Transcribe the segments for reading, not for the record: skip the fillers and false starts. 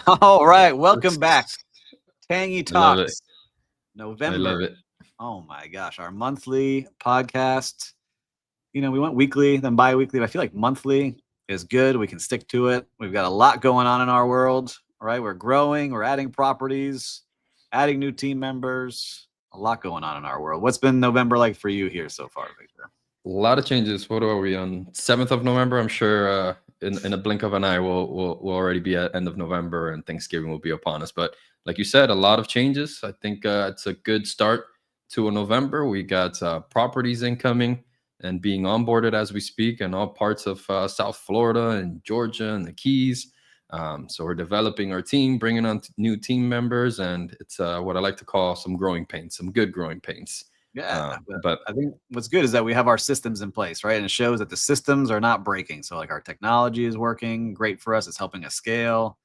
All right, welcome back. It's- Tangy I love it. Talks, I love November. it. Oh my gosh, our monthly podcast. We went weekly, then bi-weekly, but I feel like monthly is good. We can stick to it. We've got a lot going on in our world, right? We're growing, we're adding properties, adding new team members, a lot going on in our world. What's been November like for you here so far, Victor? A lot of changes. What are we on? 7th of November. I'm sure in a blink of an eye, we'll already be at end of November, and Thanksgiving will be upon us. But like you said, a lot of changes. I think it's a good start to a November. We got properties incoming and being onboarded as we speak in all parts of South Florida and Georgia and the Keys. So we're developing our team, bringing on new team members, and it's what I like to call some growing pains, some good growing pains. Yeah, but But I think what's good is that we have our systems in place, right? And it shows that the systems are not breaking. So, like, our technology is working great for us. It's helping us scale.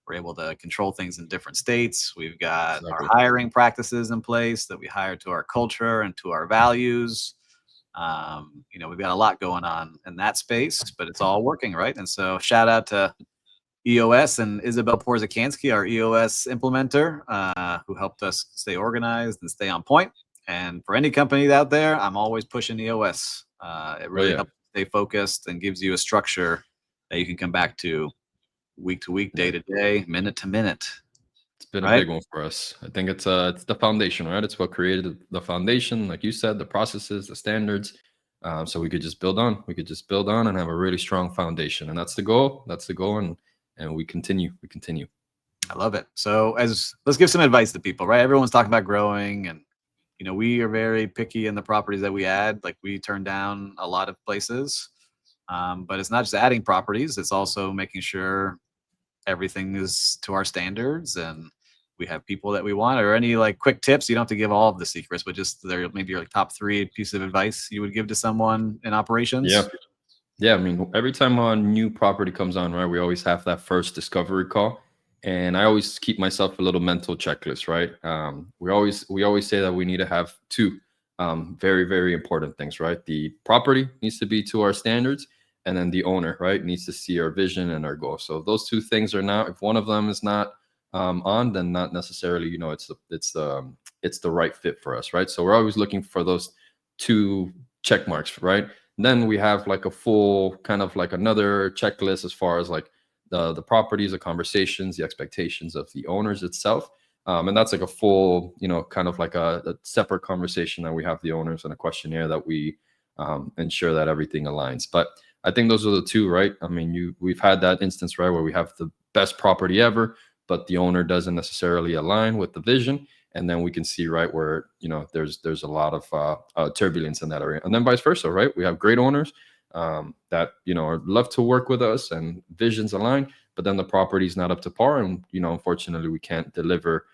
We're able to control things in different states. We've got our exactly. hiring practices in place that we hire to our culture and to our values. We've got a lot going on in that space, but it's all working, right? And so, shout out to EOS and Isabel Porzakansky, our EOS implementer, who helped us stay organized and stay on point. And for any company out there, I'm always pushing EOS. It Oh really yeah. helps stay focused and gives you a structure that you can come back to week, day Yeah. to day, minute to minute, It's been a right? big one for us. I think it's the foundation, right? It's what created the foundation, like you said, the processes, the standards. So we could just build on. We could just build on and have a really strong foundation, and that's the goal. That's the goal, and we continue. We continue. I love it. So, as let's give some advice to people, right? Everyone's talking about growing, and we are very picky in the properties that we add. Like, we turn down a lot of places, but it's not just adding properties; it's also making sure everything is to our standards and we have people that we want. Or any like quick tips? You don't have to give all of the secrets, but just there maybe your like top three pieces of advice you would give to someone in Yeah. operations. Yeah, I mean, every time a new property comes on, right, we always have that first discovery call, and I always keep myself a little mental checklist, right? We always say that we need to have two very very important things, right? The property needs to be to our standards, and then the owner, right, needs to see our vision and our goal. So if those two things are not, if one of them is not on, then not necessarily, it's the right fit for us, right? So we're always looking for those two check marks, right? Then we have like a full kind of like another checklist as far as like the properties, the conversations, the expectations of the owners itself. And that's like a full, kind of like a separate conversation that we have the owners and a questionnaire that we ensure that everything aligns. But I think those are the two, right? I mean, we've had that instance, right, where we have the best property ever, but the owner doesn't necessarily align with the vision, and then we can see right where there's a lot of turbulence in that area, and then vice versa, right? We have great owners that love to work with us and visions align, but then the property is not up to par, and unfortunately we can't deliver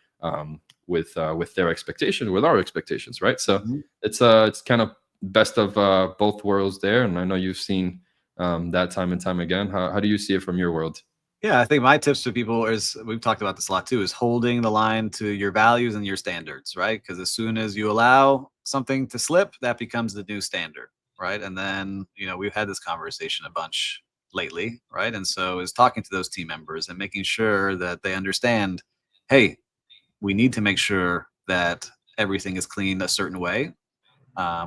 with their expectations, with our expectations, right? So Mhm. it's kind of best of both worlds there, and I know you've seen that time and time again. How do you see it from your world? Yeah, I think my tips to people is, we've talked about this a lot too, is holding the line to your values and your standards, right? Because as soon as you allow something to slip, that becomes the new standard, right? And then, we've had this conversation a bunch lately, right? And so is talking to those team members and making sure that they understand, hey, we need to make sure that everything is cleaned a certain way.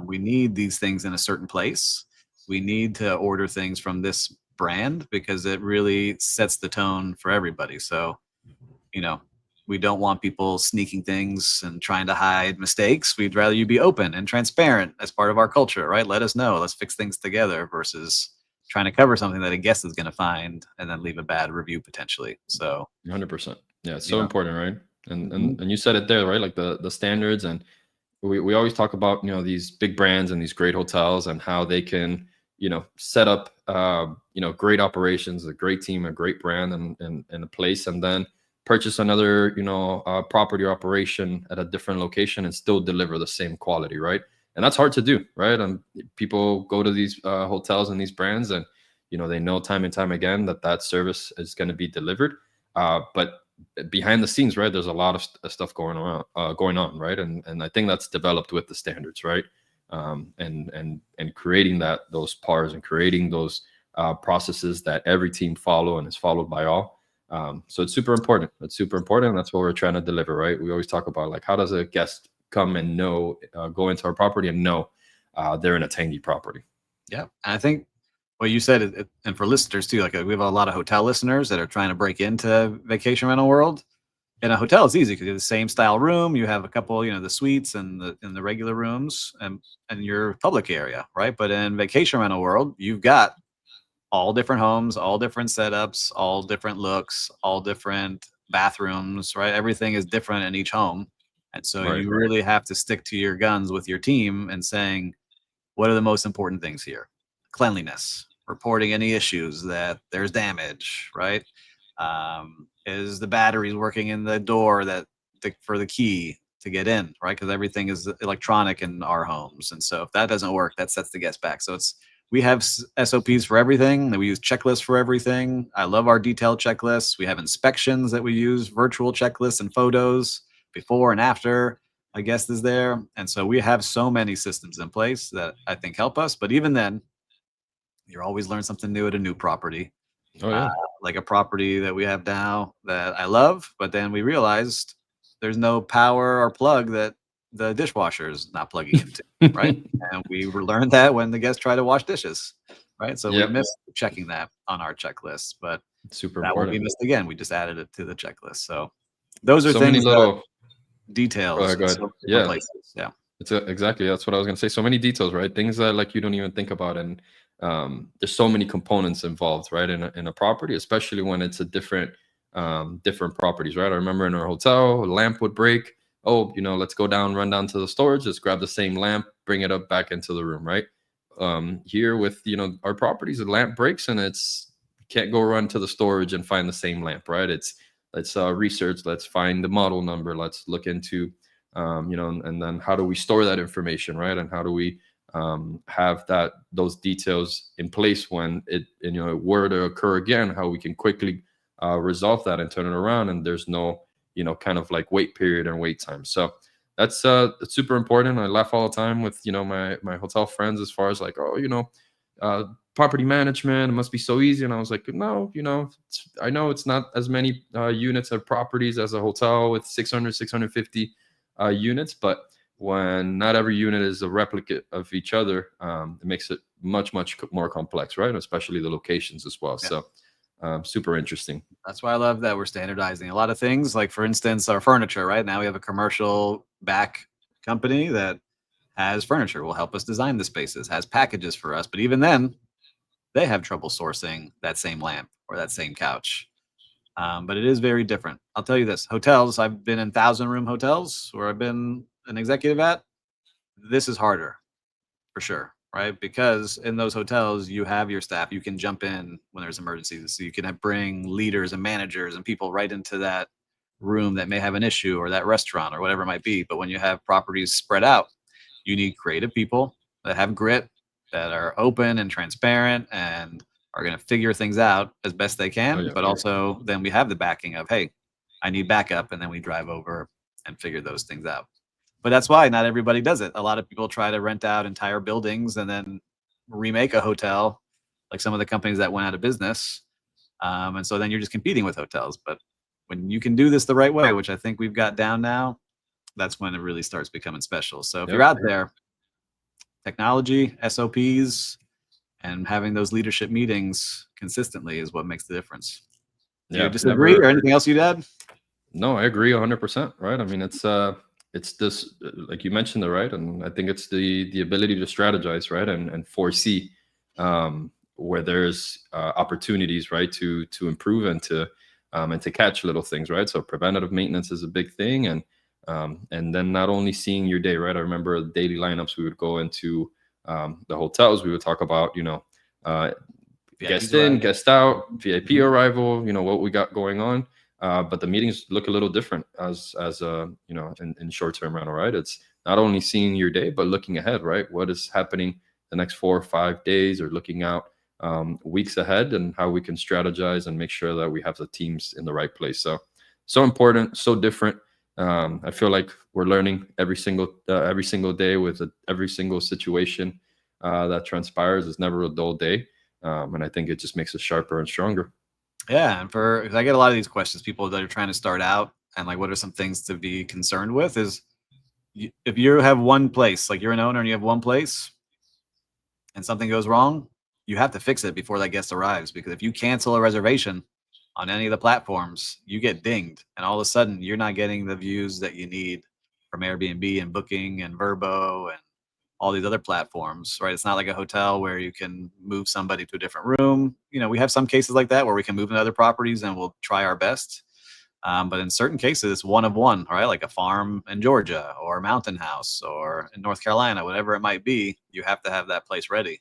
We need these things in a certain place. We need to order things from this brand because it really sets the tone for everybody. So, you know, we don't want people sneaking things and trying to hide mistakes. We'd rather you be open and transparent as part of our culture, right? Let us know. Let's fix things together versus trying to cover something that a guest is going to find and then leave a bad review potentially. So, 100%. Yeah, it's you so know, important, right? And mhm. and and you said it there, right? Like the standards, and we always talk about these big brands and these great hotels and how they can set up great operations, a great team, a great brand, and a place, and then purchase another property or operation at a different location and still deliver the same quality, right? And that's hard to do, right? And people go to these hotels and these brands, and they know time and time again that that service is going to be delivered, but behind the scenes, right, there's a lot of stuff going on, right? And I think that's developed with the standards, right? And creating those pars and creating those processes that every team follow and is followed by all. So it's super important. It's super important. That's what we're trying to deliver, right? We always talk about like, how does a guest come and know, go into our property and know they're in a Tangy property? Yeah, and I think what you said, and for listeners too, like we have a lot of hotel listeners that are trying to break into vacation rental world. In a hotel, it's easy because you have the same style room. You have a couple, the suites and the regular rooms and your public area, right? But in vacation rental world, you've got all different homes, all different setups, all different looks, all different bathrooms, right? Everything is different in each home. And so Right. you really have to stick to your guns with your team and saying, what are the most important things here? Cleanliness, reporting any issues that there's damage, right? Is the batteries working in the door for the key to get in, right? Because everything is electronic in our homes, and so if that doesn't work, that sets the guest back. So we have SOPs for everything. That we use checklists for everything. I love our detailed checklists. We have inspections that we use, virtual checklists and photos before and after a guest is there. And so we have so many systems in place that I think help us. But even then, you're always learn something new at a new property. Oh Uh, yeah. like a property that we have now that I love, but then we realized there's no power or plug that the dishwasher is not plugging into, right? And we learned that when the guests try to wash dishes, right? So we Yep. missed checking that on our checklist, but Super that won't be important. missed again. We just added it to the checklist. So those are So many things that little. Go details ahead. in Go ahead. so many different Yeah. places. Yeah. Exactly, that's what I was gonna say. So many details, right? Things that like you don't even think about, and there's so many components involved, right? In a property, especially when it's a different properties, right? I remember in our hotel, a lamp would break. Oh, let's go down, run down to the storage, just grab the same lamp, bring it up back into the room, right? Here with our properties, the lamp breaks and it's can't go run to the storage and find the same lamp, right? Let's research, let's find the model number, let's look into and then how do we store that information, right? And how do we have those details in place when it were to occur again, how we can quickly resolve that and turn it around, and there's no kind of like wait period and wait time. So that's super important. I laugh all the time with my hotel friends as far as like, oh, uh, property management, it must be so easy. And I was like, no, I know it's not as many units of properties as a hotel with 600, 650 units, but when not every unit is a replicate of each other, it makes it much, much more complex, right? Especially the locations as well. Yeah. So super interesting. That's why I love that we're standardizing a lot of things. Like for instance, our furniture, right? Now we have a commercial back company that has furniture, will help us design the spaces, has packages for us. But even then, they have trouble sourcing that same lamp or that same couch. But it is very different. I'll tell you this: hotels. I've been in 1,000-room hotels where I've been an executive at. This is harder for sure, right? Because in those hotels, you have your staff. You can jump in when there's emergencies. So you can bring leaders and managers and people right into that room that may have an issue or that restaurant or whatever it might be. But when you have properties spread out, you need creative people that have grit, that are open and transparent and are going to figure things out as best they Oh can. yeah. But also, then we have the backing of, hey, I need backup. And then we drive over and figure those things out. But that's why not everybody does it. A lot of people try to rent out entire buildings and then remake a hotel, like some of the companies that went out of business. And so then you're just competing with hotels. But when you can do this the right way, which I think we've got down now, that's when it really starts becoming special. So if you're Yep. out there, technology, SOPs, and having those leadership meetings consistently is what makes the difference. Do you Yeah. disagree or Never. anything else you'd add? No, I agree 100%, right? I mean, it's this like you mentioned it, right? And I think it's the ability to strategize, right? And foresee where there's opportunities, right, to improve and to catch little things, right? So preventative maintenance is a big thing, and then not only seeing your day, right? I remember the daily lineups we would go into the hotels. We would talk about uh, VIP's guest in, arriving. guest out, VIP Mhm. arrival, what we got going on. But the meetings look a little different as in short term rental, right? It's not only seeing your day, but looking ahead, right? What is happening the next 4 or 5 days, or looking out weeks ahead, and how we can strategize and make sure that we have the teams in the right place. So important, so different. I feel like we're learning every single day with every single situation that transpires. It's never a dull day, and I think it just makes us sharper and stronger. Yeah, and 'cause I get a lot of these questions, people that are trying to start out, and like, what are some things to be concerned with? Is if you have one place, like you're an owner and you have one place, and something goes wrong, you have to fix it before that guest arrives. Because if you cancel a reservation on any of the platforms, you get dinged, and all of a sudden you're not getting the views that you need from Airbnb and Booking and Verbo and all these other platforms, right? It's not like a hotel where you can move somebody to a different room. We have some cases like that where we can move into other properties and we'll try our best. But in certain cases, it's one of one, right? Like a farm in Georgia or a mountain house or in North Carolina, whatever it might be, you have to have that place ready.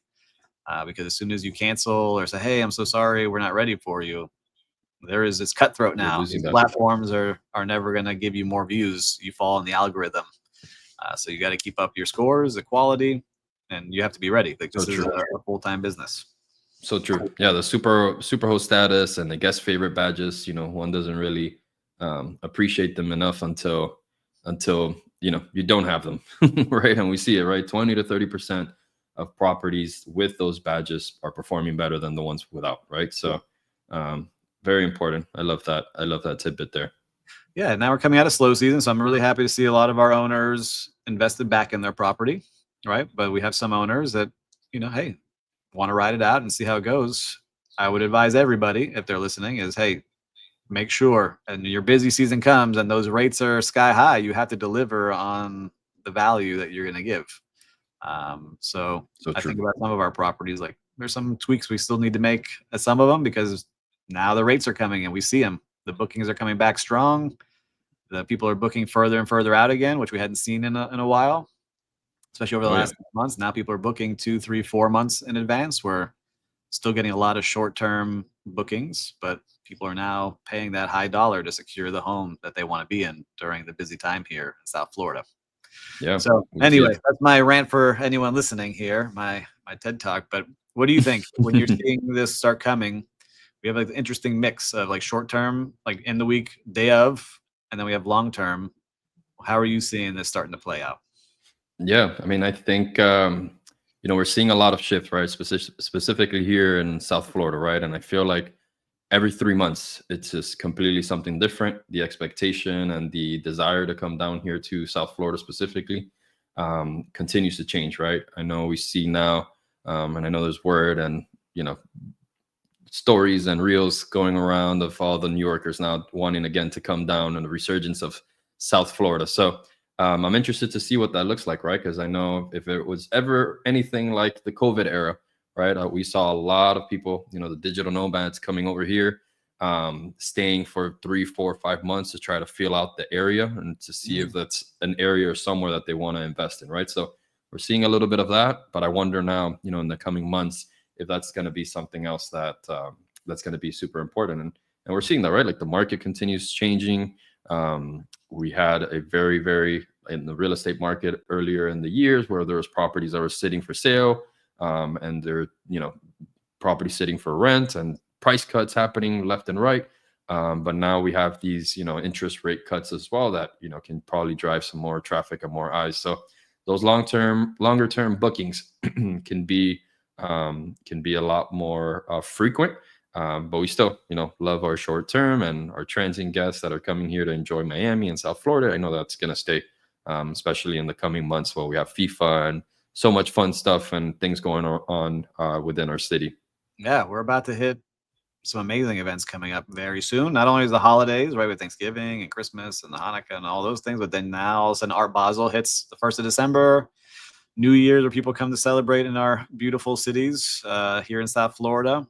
Because as soon as you cancel or say, hey, I'm so sorry, we're not ready for you, it's cutthroat You're now. losing These that. platforms are never going to give you more views. You fall in the algorithm. So you got to keep up your scores, the quality, and you have to be ready. Like So this is true. a full-time business. So true. Yeah, the super host status and the guest favorite badges, one doesn't really appreciate them enough until you don't have them, right? And we see it, right? 20 to 30% of properties with those badges are performing better than the ones without, right? So um, very important. I love that. I love that tidbit there. Yeah, now we're coming out of slow season, so I'm really happy to see a lot of our owners invested back in their property, right? But we have some owners that, hey, want to ride it out and see how it goes. I would advise everybody, if they're listening, is hey, make sure and your busy season comes and those rates are sky high, you have to deliver on the value that you're going to give. So So I think true. about some of our properties, like there's some tweaks we still need to make at some of them because now the rates are coming and we see them. The bookings are coming back strong. The people are booking further and further out again, which we hadn't seen in a while, especially over the Oh yeah. last months. Now people are booking 2, 3, 4 months in advance. We're still getting a lot of short-term bookings, but people are now paying that high dollar to secure the home that they want to be in during the busy time here in South Florida. Yeah. So We see anyway, it. that's my rant for anyone listening here, my TED talk. But what do you think when you're seeing this start coming? We have like an interesting mix of like short term, like in the week, day of, and then we have long term. How are you seeing this starting to play out? Yeah, I mean, I think we're seeing a lot of shifts, right? Specifically here in South Florida, right? And I feel like every 3 months, it's just completely something different. The expectation and the desire to come down here to South Florida specifically continues to change, right? I know we see now, and I know there's word and you know stories and reels going around of all the New Yorkers now wanting again to come down and the resurgence of South Florida. So I'm interested to see what that looks like, right? Because I know if it was ever anything like the COVID era, right, we saw a lot of people, the digital nomads coming over here, staying for 3, 4, 5 months to try to feel out the area and to see if Mm. that's an area or somewhere that they want to invest in, right? So we're seeing a little bit of that, but I wonder now, in the coming months, if that's going to be something else that's going to be super important. And we're seeing that, right? Like the market continues changing. We had a very in the real estate market earlier in the years where there was properties that were sitting for sale, and they're property sitting for rent and price cuts happening left and right. But now we have these interest rate cuts as well that can probably drive some more traffic and more eyes. So those longer term bookings can be a lot more frequent. But we still, love our short term and our transient guests that are coming here to enjoy Miami and South Florida. I know that's going to stay, especially in the coming months while we have FIFA and so much fun stuff and things going on within our city. Yeah, we're about to hit some amazing events coming up very soon. Not only is the holidays, right, with Thanksgiving and Christmas and the Hanukkah and all those things, but then now all of a sudden Art Basel hits the 1st of December. New Year's where people come to celebrate in our beautiful cities here in South Florida.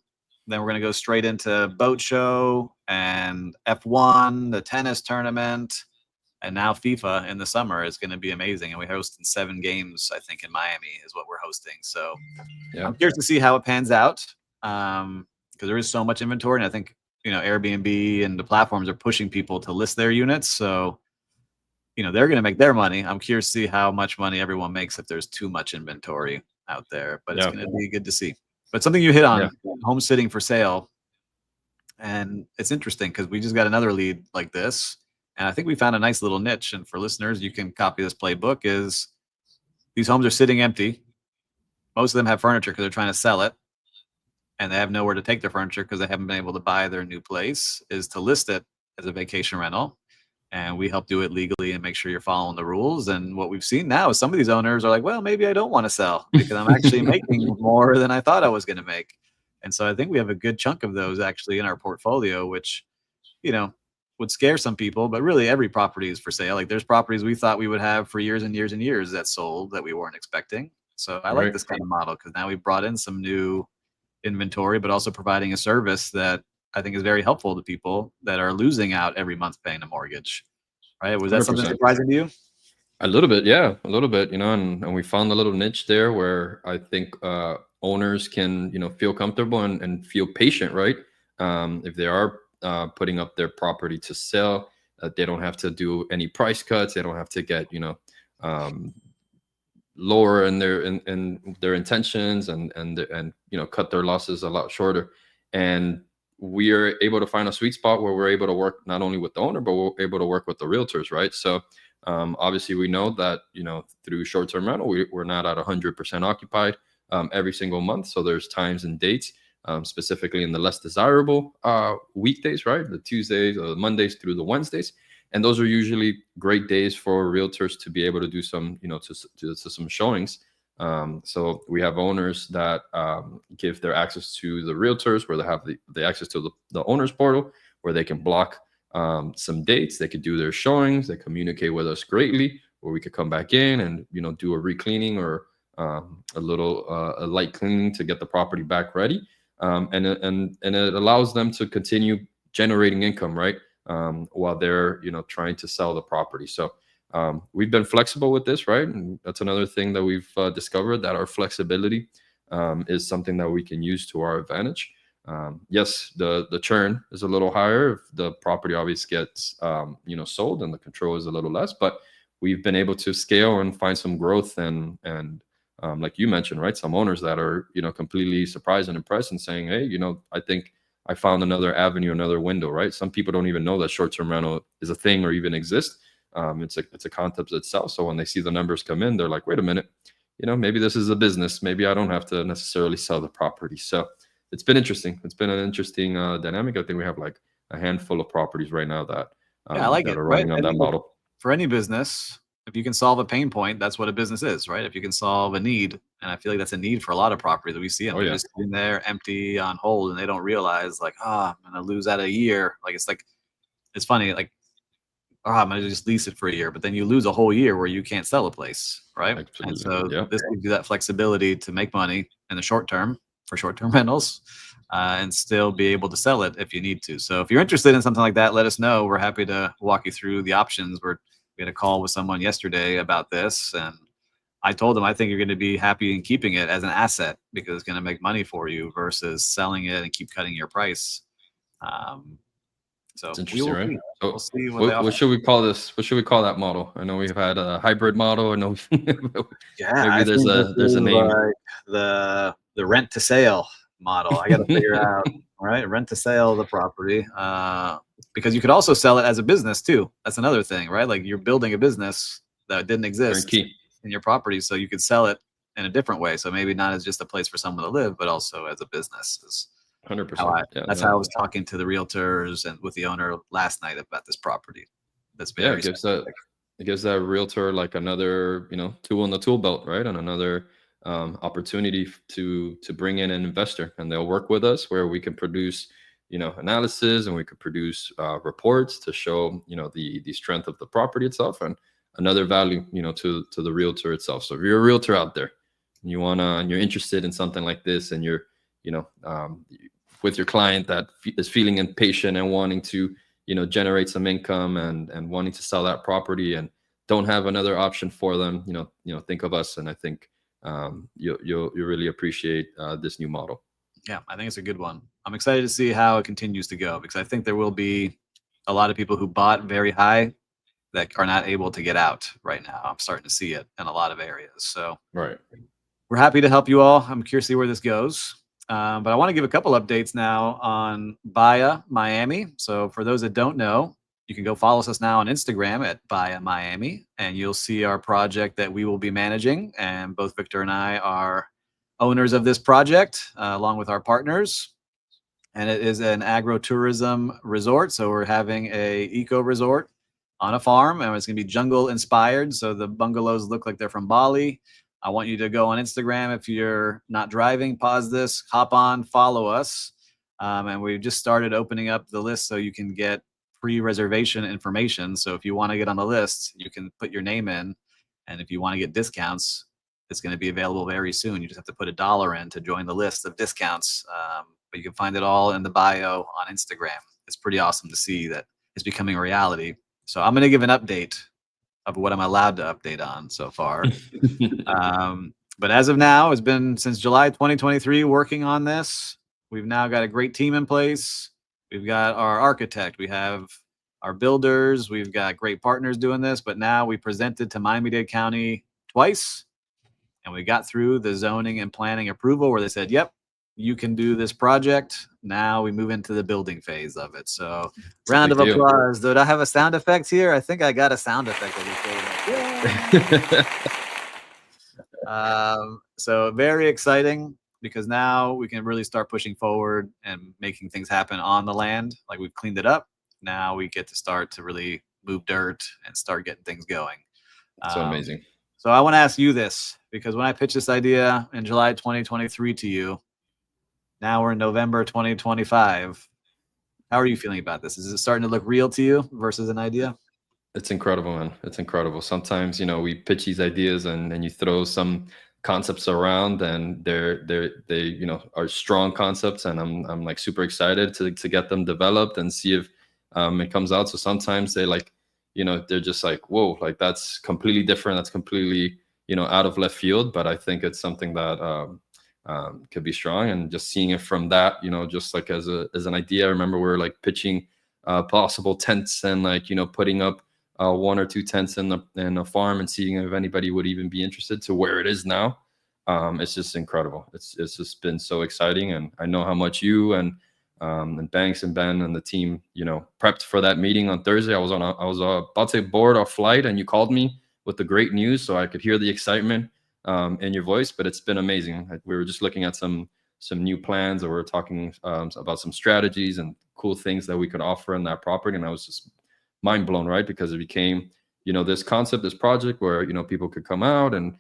Then we're going to go straight into boat show and F1, the tennis tournament, and now FIFA in the summer is going to be amazing. And we're hosting 7 games, I think, in Miami is what we're hosting. So Yeah. I'm curious to see how it pans out because there is so much inventory. And I think, Airbnb and the platforms are pushing people to list their units. So they're going to make their money. I'm curious to see how much money everyone makes if there's too much inventory out there, but it's Yeah. going to be good to see. But something you hit Yeah. on, home sitting for sale, and it's interesting because we just got another lead like this, and I think we found a nice little niche. And for listeners, you can copy this playbook: is these homes are sitting empty. Most of them have furniture because they're trying to sell it, and they have nowhere to take their furniture because they haven't been able to buy their new place, is to list it as a vacation rental. And we help do it legally and make sure you're following the rules. And what we've seen now is some of these owners are like, well, maybe I don't want to sell because I'm actually making more than I thought I was going to make. And so I think we have a good chunk of those actually in our portfolio, which, you know, would scare some people, but really every property is for sale. Like there's properties we thought we would have for years and years and years that sold that we weren't expecting. So I like Right. this kind of model because now we've brought in some new inventory, but also providing a service that I think is very helpful to people that are losing out every month paying a mortgage. Right? Was that something 100%. surprising to you? A little bit, yeah, a little bit, and we found a little niche there where I think owners can, feel comfortable and feel patient, right? If they are putting up their property to sell, they don't have to do any price cuts. They don't have to get, um, lower in their intentions and cut their losses a lot shorter. And we are able to find a sweet spot where we're able to work not only with the owner but we're able to work with the realtors, right? So obviously we know that through short-term rental we're not at 100% occupied every single month. So there's times and dates, specifically in the less desirable weekdays, right? The Tuesdays or the Mondays through the Wednesdays, and those are usually great days for realtors to be able to do some, to some showings. So we have owners that give their access to the realtors, where they have the access to the owners portal, where they can block some dates. They could do their showings. They communicate with us greatly, where we could come back in and do a re-cleaning or a little a light cleaning to get the property back ready. And it allows them to continue generating income, right? While they're trying to sell the property. So we've been flexible with this, right? And that's another thing that we've discovered, that our flexibility is something that we can use to our advantage. Yes, the churn is a little higher if the property obviously gets sold, and the control is a little less. But we've been able to scale and find some growth, and like you mentioned, right? Some owners that are completely surprised and impressed and saying, hey, I think I found another avenue, another window, right? Some people don't even know that short-term rental is a thing or even exists. It's a concept itself. So when they see the numbers come in, they're like, wait a minute, maybe this is a business. Maybe I don't have to necessarily sell the property. So it's been interesting. It's been an interesting dynamic. I think we have like a handful of properties right now that Yeah, I like that it, are right? running I on that think model. for any business, if you can solve a pain point, that's what a business is, right? If you can solve a need, and I feel like that's a need for a lot of properties that we see them. Oh They're yeah, just sitting there empty on hold, and they don't realize like, I'm gonna lose out a year. Like it's funny, like, I'm gonna just lease it for a year, but then you lose a whole year where you can't sell a place, right? And absolutely. so Yeah. this gives you that flexibility to make money in the short term for short-term rentals, and still be able to sell it if you need to. So if you're interested in something like that, let us know. We're happy to walk you through the options. We had a call with someone yesterday about this, and I told them I think you're going to be happy in keeping it as an asset because it's going to make money for you versus selling it and keep cutting your price. Um, It's so we interesting, will right? see. We'll So see what they offer. what should we call this? What should we call that model? I know we've had a hybrid model. I know Yeah, maybe I think this there's a is name. like the rent to sale model. I got to figure out, right? Rent to sale the property, because you could also sell it as a business too. That's another thing, right? Like you're building a business that didn't exist Turnkey. in your property, so you could sell it in a different way. So maybe not as just a place for someone to live, but also as a business. Is how 100%. I. Yeah. That's how I was talking to the realtors and with the owner last night about this property. That's Yeah, very specific. it gives that realtor like another tool in the tool belt, right? And another opportunity to bring in an investor, and they'll work with us where we can produce analysis, and we could produce reports to show the strength of the property itself, and another value to the realtor itself. So if you're a realtor out there and and you're interested in something like this, and you're you know um, with your client that is feeling impatient and wanting to generate some income, and wanting to sell that property and don't have another option for them, think of us. And I think you'll really appreciate this new model. Yeah, I think it's a good one. I'm excited to see how it continues to go because I think there will be a lot of people who bought very high that are not able to get out right now. I'm starting to see it in a lot of areas. So Right. we're happy to help you all. I'm curious to see where this goes. But I want to give a couple updates now on BAYA Miami. So for those that don't know, you can go follow us now on Instagram at BAYA Miami, and you'll see our project that we will be managing. And both Victor and I are owners of this project, along with our partners. And it is an agritourism resort. So we're having a eco resort on a farm, and it's going to be jungle inspired. So the bungalows look like they're from Bali. I want you to go on Instagram. If you're not driving, pause this, hop on, follow us. And we've just started opening up the list so you can get pre-reservation information. So if you want to get on the list, you can put your name in. And if you want to get discounts, it's going to be available very soon. You just have to put $1 in to join the list of discounts. But you can find it all in the bio on Instagram. It's pretty awesome to see that it's becoming a reality. So I'm going to give an update of what I'm allowed to update on so far. But as of now, it's been since July 2023 working on this. We've now got a great team in place. We've got our architect. We have our builders. We've got great partners doing this. But now we presented to Miami-Dade County twice, and we got through the zoning and planning approval where they said, yep, you can do this project. Now we move into the building phase of it. So round of applause. Did I have a sound effect here? I think I got a sound effect. So very exciting, because now we can really start pushing forward and making things happen on the land. Like, we've cleaned it up. Now we get to start to really move dirt and start getting things going. So amazing. So I want to ask you this, because when I pitched this idea in July 2023 to you, now we're in November 2025. How are you feeling about this? Is it starting to look real to you versus an idea? It's incredible, man. It's incredible. Sometimes, we pitch these ideas and then you throw some concepts around, and they are strong concepts, and I'm like super excited to get them developed and see if it comes out. So sometimes they they're just like, whoa, like that's completely different. That's completely, out of left field. But I think it's something that could be strong, and just seeing it from that, just like as an idea. I remember we were like pitching possible tents and putting up 1 or 2 tents in a farm and seeing if anybody would even be interested, to where it is now. It's just incredible. It's just been so exciting, and I know how much you and Banks and Ben and the team, prepped for that meeting on Thursday. I was about to board our flight, and you called me with the great news, so I could hear the excitement in your voice. But it's been amazing. We were just looking at some new plans, or we were talking about some strategies and cool things that we could offer in that property, and I was just mind blown, right? Because it became, this concept, this project where, people could come out and,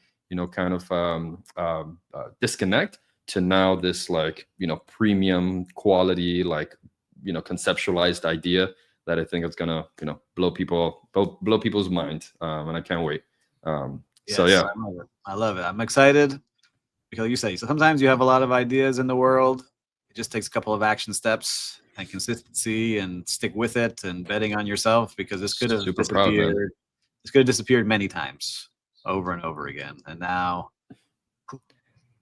kind of disconnect, to now this premium quality, conceptualized idea that I think is gonna, blow people's mind. And I can't wait. Yes, so yeah, I love it. I'm excited because you say, so sometimes you have a lot of ideas in the world. It just takes a couple of action steps and consistency, and stick with it, and betting on yourself, because this could have super proud, man. disappeared. This could have disappeared many times over and over again. And now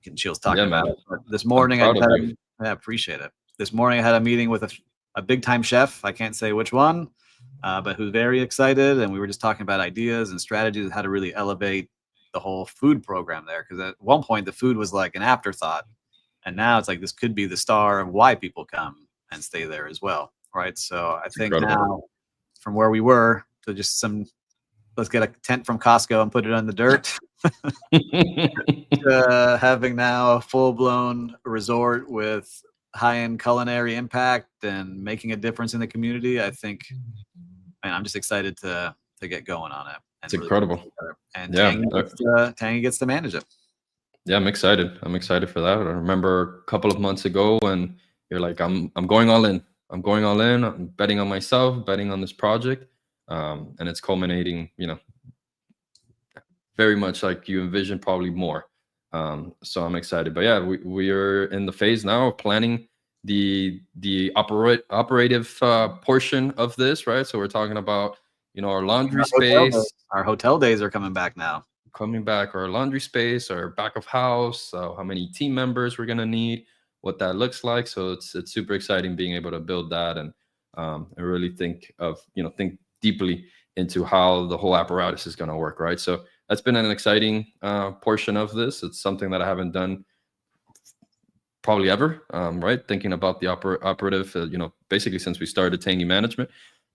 getting chills talking about it. But this morning, I appreciate it. This morning I had a meeting with a big time chef. I can't say which one, but who's very excited. And we were just talking about ideas and strategies of how to really elevate the whole food program there. Because at one point the food was like an afterthought, and now it's like this could be the star of why people come and stay there as well, right? So I think now, from where we were to just let's get a tent from Costco and put it on the dirt, to having now a full-blown resort with high-end culinary impact and making a difference in the community. I think, man, I'm just excited to get going on it. It's really incredible. And Tangy gets to manage it. Yeah, I'm excited. I'm excited for that. I remember a couple of months ago when you're like, I'm going all in. I'm going all in. I'm betting on myself, betting on this project. And it's culminating, very much like you envisioned, probably more. So I'm excited. But yeah, we are in the phase now of planning the operative portion of this, right? So we're talking about, our laundry space. Our hotel days are coming back now. Our laundry space, our back of house, how many team members we're gonna need, what that looks like. So it's super exciting being able to build that, and really think deeply into how the whole apparatus is gonna work, right? So that's been an exciting portion of this. It's something that I haven't done probably ever, right? Thinking about the operative, basically since we started Tangy Management.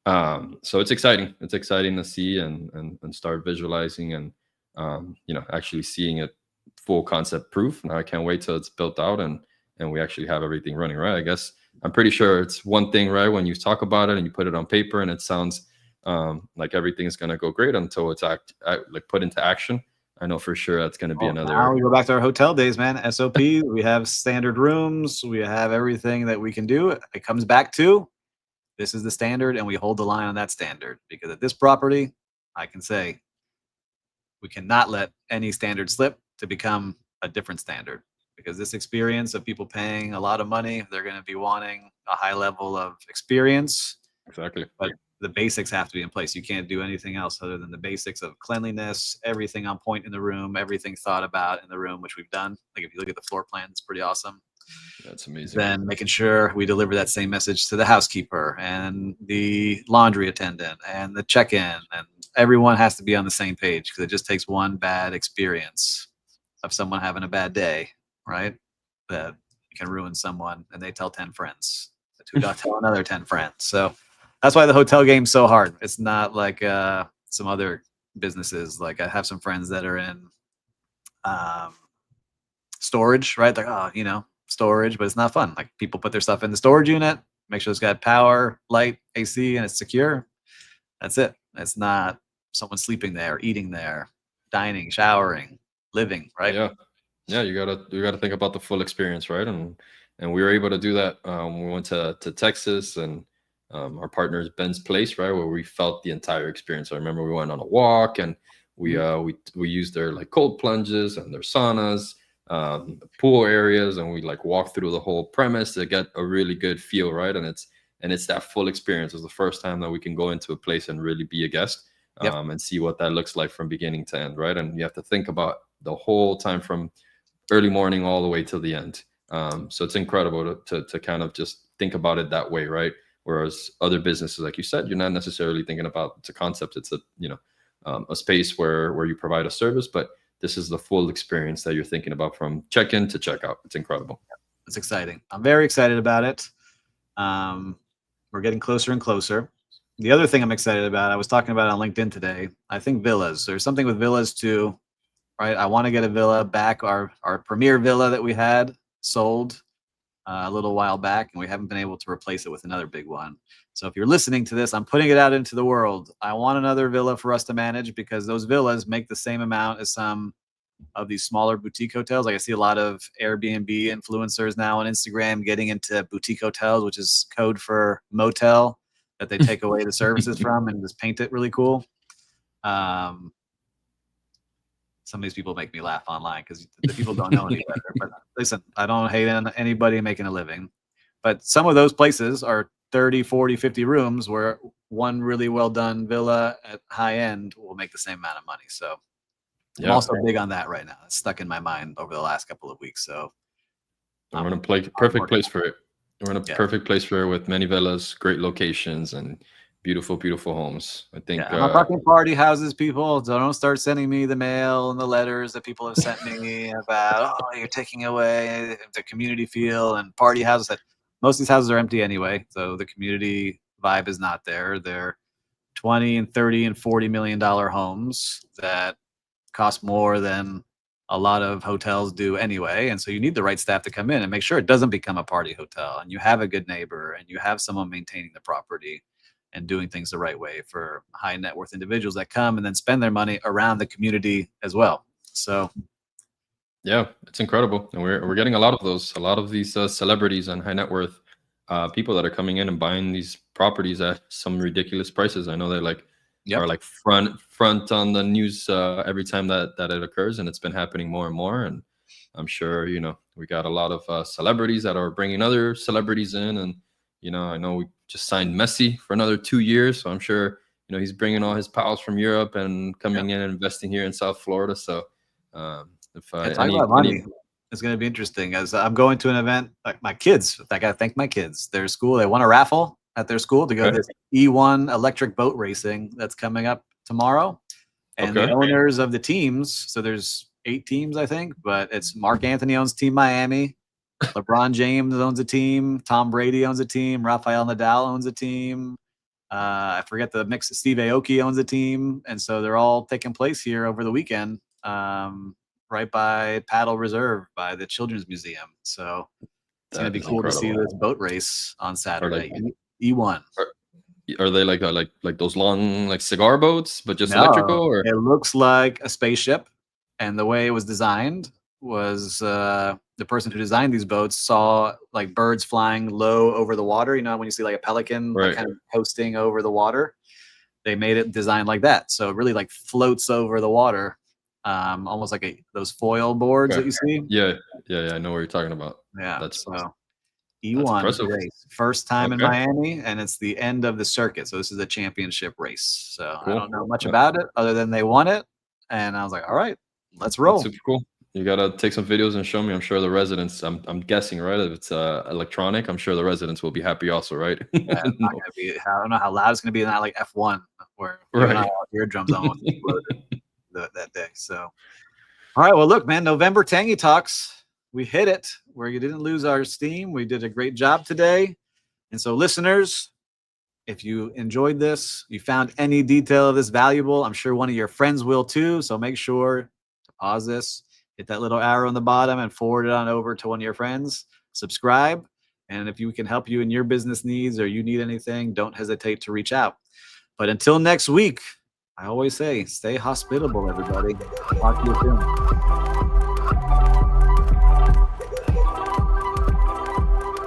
So it's exciting. It's exciting to see and start visualizing and actually seeing it full concept proof. Now I can't wait till it's built out and we actually have everything running, right? I guess I'm pretty sure it's one thing, right, when you talk about it and you put it on paper and it sounds like everything's gonna go great until it's like put into action. I know for sure that's gonna be Well, now another. we go back to our hotel days, man. SOP, we have standard rooms, we have everything that we can do. It comes back to this is the standard, and we hold the line on that standard because at this property, I can say we cannot let any standard slip to become a different standard because this experience of people paying a lot of money, they're going to be wanting a high level of experience, Exactly. but the basics have to be in place. You can't do anything else other than the basics of cleanliness, everything on point in the room, everything thought about in the room, which we've done. Like if you look at the floor plan, it's pretty awesome. That's amazing. Then making sure we deliver that same message to the housekeeper and the laundry attendant and the check-in, and everyone has to be on the same page because it just takes one bad experience of someone having a bad day, right? That can ruin someone, and they tell 10 friends who don't tell another 10 friends. So that's why the hotel game's so hard. It's not like some other businesses. Like I have some friends that are in um, storage, right? Like, oh, storage, but it's not fun. Like people put their stuff in the storage unit, make sure it's got power, light, AC, and it's secure. That's it. It's not someone sleeping there, eating there, dining, showering, living, right? Yeah. Yeah, you gotta think about the full experience, right? And we were able to do that. We went to Texas and our partner's Ben's place, right, where we felt the entire experience. I remember we went on a walk and we Mhm. we used their like cold plunges and their saunas, pool areas, and we like walked through the whole premise to get a really good feel, right? And it's that full experience. It's the first time that we can go into a place and really be a guest, Yep. and see what that looks like from beginning to end, right? And you have to think about the whole time from early morning all the way till the end. So it's incredible to kind of just think about it that way, right? Whereas other businesses, like you said, you're not necessarily thinking about it's a concept. It's a space where you provide a service, but this is the full experience that you're thinking about from check-in to checkout. It's incredible. It's exciting. I'm very excited about it. Um, we're getting closer and closer. The other thing I'm excited about, I was talking about on LinkedIn today. I think villas. There's something with villas too, right? I want to get a villa back. Our premier villa that we had sold a little while back, and we haven't been able to replace it with another big one. So if you're listening to this, I'm putting it out into the world. I want another villa for us to manage because those villas make the same amount as some of these smaller boutique hotels. Like I see a lot of Airbnb influencers now on Instagram getting into boutique hotels, which is code for motel that they take away the services from and just paint it really cool. Um, some of these people make me laugh online because the people don't know any better. But listen, I don't hate anybody making a living. But some of those places are 30, 40, 50 rooms where one really well done villa at high end will make the same amount of money. So I'm Yeah, also big on that right now. It's stuck in my mind over the last couple of weeks. So we're in a I'm, I'm perfect working. place for it. We're in a Yeah. perfect place for it with many villas, great locations, and beautiful, beautiful homes. I Yeah. think. I'm not talking party houses, people. So don't start sending me the mail and the letters that people have sent me about, oh, you're taking away the community feel and party houses. That most of these houses are empty anyway. So the community vibe is not there. They're 20 and 30 and $40 million homes that cost more than a lot of hotels do anyway. And so you need the right staff to come in and make sure it doesn't become a party hotel and you have a good neighbor and you have someone maintaining the property and doing things the right way for high net worth individuals that come and then spend their money around the community as well. So Yeah, it's incredible, and we're getting a lot of these celebrities and high net worth people that are coming in and buying these properties at some ridiculous prices. I know they like yep. are like front on the news every time that it occurs, and it's been happening more and more. And I'm sure we got a lot of celebrities that are bringing other celebrities in, and I know we just signed Messi for another 2 years, so I'm sure he's bringing all his pals from Europe and Yeah. coming in and investing here in South Florida. So. If Yeah, talk any about money. It's going to be interesting as I'm going to an event. Like my kids, I got to thank my kids. Their school, they won a raffle at their school to go to Okay. this E1 electric boat racing that's coming up tomorrow. And the Okay. owners of the teams, so there's 8 teams, I think, but it's Mark Anthony owns Team Miami, LeBron James owns a team, Tom Brady owns a team, Rafael Nadal owns a team. I forget the mix. Steve Aoki owns a team, and so they're all taking place here over the weekend. right by Paddle Reserve by the Children's Museum. So it's going That to be is cool to see incredible. this boat race on Or like, Saturday. E1. are they like those long like cigar boats, but just No, electrical? Or it looks like a spaceship, and the way it was designed was the person who designed these boats saw like birds flying low over the water. You know, when you see like a pelican like right? kind of coasting over the water, they made it designed like that, so it really like floats over the water, almost like those foil boards that Okay. you see. Yeah, yeah. I know what you're talking about. Yeah, That's so that's E1 impressive. race, first time in Okay, Miami, and it's the end of the circuit. So this is a championship race. So I don't cool. know much about it other than they won it, and I was like, all right, let's That's roll. super cool. You gotta take some videos and show me. I'm sure the residents. I'm guessing, right? If it's electronic, I'm sure the residents will be happy also, right? Yeah, it's not No. gonna be. I don't know how loud it's gonna be. Not like F1, where you and I, Right. our eardrums almost exploded that day. So, all right. Well, look, man, November Tangy Talks. We hit it. Where you didn't lose our steam. We did a great job today. And so, listeners, if you enjoyed this, you found any detail of this valuable, I'm sure one of your friends will too. So make sure to pause this, hit that little arrow in the bottom, and forward it on over to one of your friends. Subscribe. And if we can help you in your business needs or you need anything, don't hesitate to reach out. But until next week, I always say, stay hospitable, everybody. Talk to you soon.